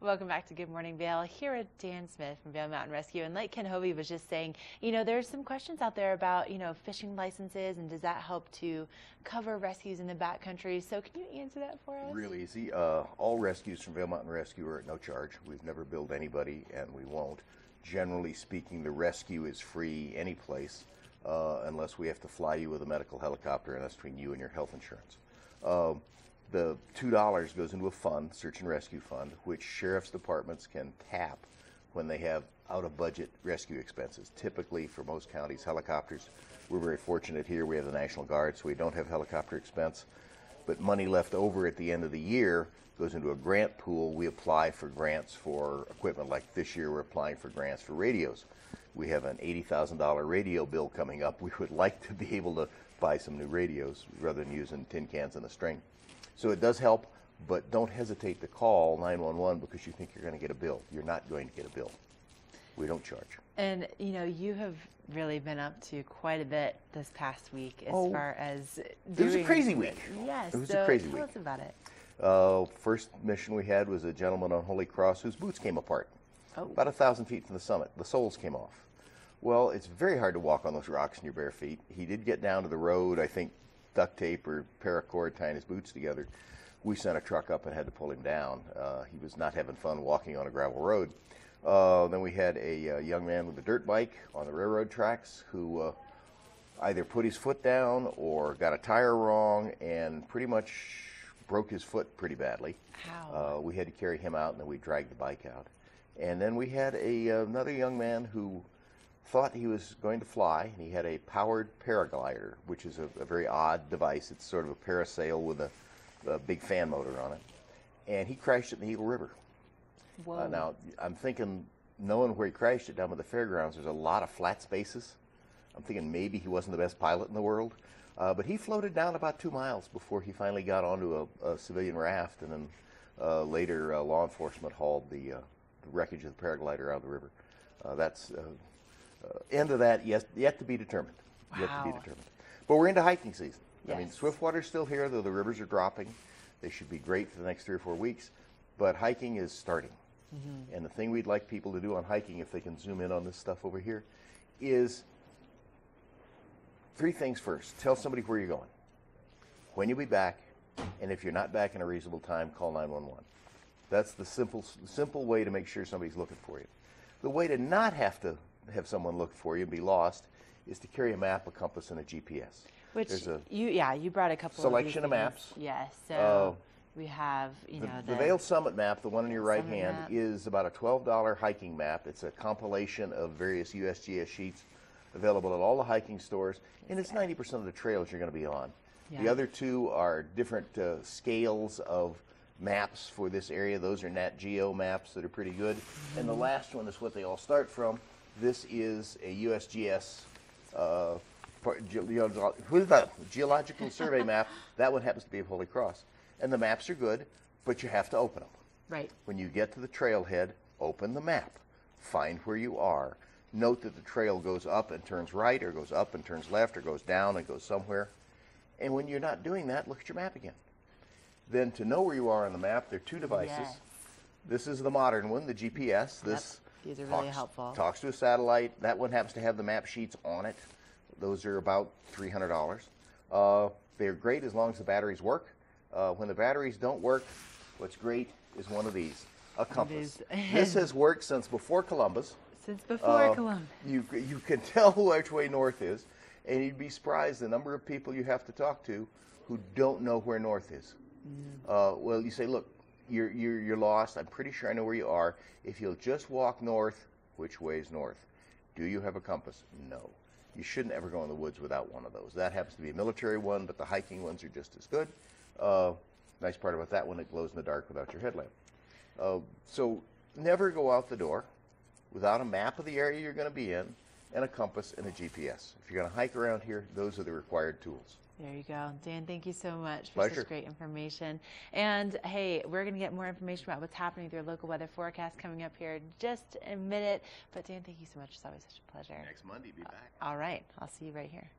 Welcome back to Good Morning Vail. Here at Dan Smith from Vail Mountain Rescue. And like Ken Hovey was just saying, there's some questions out there about, fishing licenses and does that help to cover rescues in the backcountry? So can you answer that for us? Real easy. All rescues from Vail Mountain Rescue are at no charge. We've never billed anybody and we won't. Generally speaking, the rescue is free any place unless we have to fly you with a medical helicopter, and that's between you and your health insurance. The $2 goes into a fund, search and rescue fund, which sheriff's departments can tap when they have out-of-budget rescue expenses. Typically, for most counties, helicopters. We're very fortunate here. We have the National Guard, so we don't have helicopter expense. But money left over at the end of the year goes into a grant pool. We apply for grants for equipment. Like this year, we're applying for grants for radios. We have an $80,000 radio bill coming up. We would like to be able to buy some new radios rather than using tin cans and a string. So it does help, but don't hesitate to call 911 because you think you're going to get a bill. You're not going to get a bill. We don't charge. And, you have really been up to quite a bit this past week as far as It was a crazy week. Yes. It was a crazy week. Tell us about it. First mission we had was a gentleman on Holy Cross whose boots came apart. Oh. About 1,000 feet from the summit. The soles came off. Well, it's very hard to walk on those rocks in your bare feet. He did get down to the road, I think duct tape or paracord tying his boots together. We sent a truck up and had to pull him down. He was not having fun walking on a gravel road. Then we had a young man with a dirt bike on the railroad tracks who either put his foot down or got a tire wrong and pretty much broke his foot pretty badly. How? We had to carry him out and then we dragged the bike out. And then we had another young man who thought he was going to fly, and he had a powered paraglider, which is a very odd device. It's sort of a parasail with a big fan motor on it. And he crashed it in the Eagle River. Whoa. Now, I'm thinking, knowing where he crashed it down by the fairgrounds, there's a lot of flat spaces. I'm thinking maybe he wasn't the best pilot in the world. But he floated down about 2 miles before he finally got onto a civilian raft, and then later law enforcement hauled the wreckage of the paraglider out of the river. That's end of that yet to be determined. Wow. Yet to be determined. But we're into hiking season. Yes. I mean, Swiftwater's still here, though the rivers are dropping. They should be great for the next 3 or 4 weeks. But hiking is starting. Mm-hmm. And the thing we'd like people to do on hiking, if they can zoom in on this stuff over here, is 3 things first. Tell somebody where you're going, when you'll be back, and if you're not back in a reasonable time, call 911. That's the simple way to make sure somebody's looking for you. The way to not have to have someone look for you and be lost is to carry a map, a compass, and a GPS. Which you brought a couple selection of of maps. Yes. So we have the Vail Summit map, the one in your right Summit hand, map. is about a $12 hiking map. It's a compilation of various USGS sheets available at all the hiking stores, and it's 90% of the trails you're going to be on. Yeah. The other 2 are different scales of maps for this area. Those are Nat Geo maps that are pretty good. Mm-hmm. And the last one is what they all start from. This is a USGS geological survey map. That one happens to be of Holy Cross. And the maps are good, but you have to open them. Right. When you get to the trailhead, open the map. Find where you are. Note that the trail goes up and turns right, or goes up and turns left, or goes down and goes somewhere. And when you're not doing that, look at your map again. Then to know where you are on the map, there are 2 devices. Yes. This is the modern one, the GPS. This These are really helpful. Talks to a satellite. That one happens to have the map sheets on it. Those are about $300. They're great as long as the batteries work. When the batteries don't work, what's great is one of these, a compass. This has worked since before Columbus. Since before Columbus. You can tell which way north is, and you'd be surprised the number of people you have to talk to who don't know where north is. Well, you say, look, you're lost. I'm pretty sure I know where you are. If you'll just walk north, which way is north? Do you have a compass? No. You shouldn't ever go in the woods without one of those. That happens to be a military one, but the hiking ones are just as good. Nice part about that one, it glows in the dark without your headlamp. So never go out the door without a map of the area you're going to be in, and a compass and a GPS. If you're going to hike around here, those are the required tools. There you go. Dan, thank you so much for Pleasure. such great information. And hey, we're going to get more information about what's happening with your local weather forecast coming up here in just a minute. But Dan, thank you so much. It's always such a pleasure. Next Monday, be back. All right. I'll see you right here.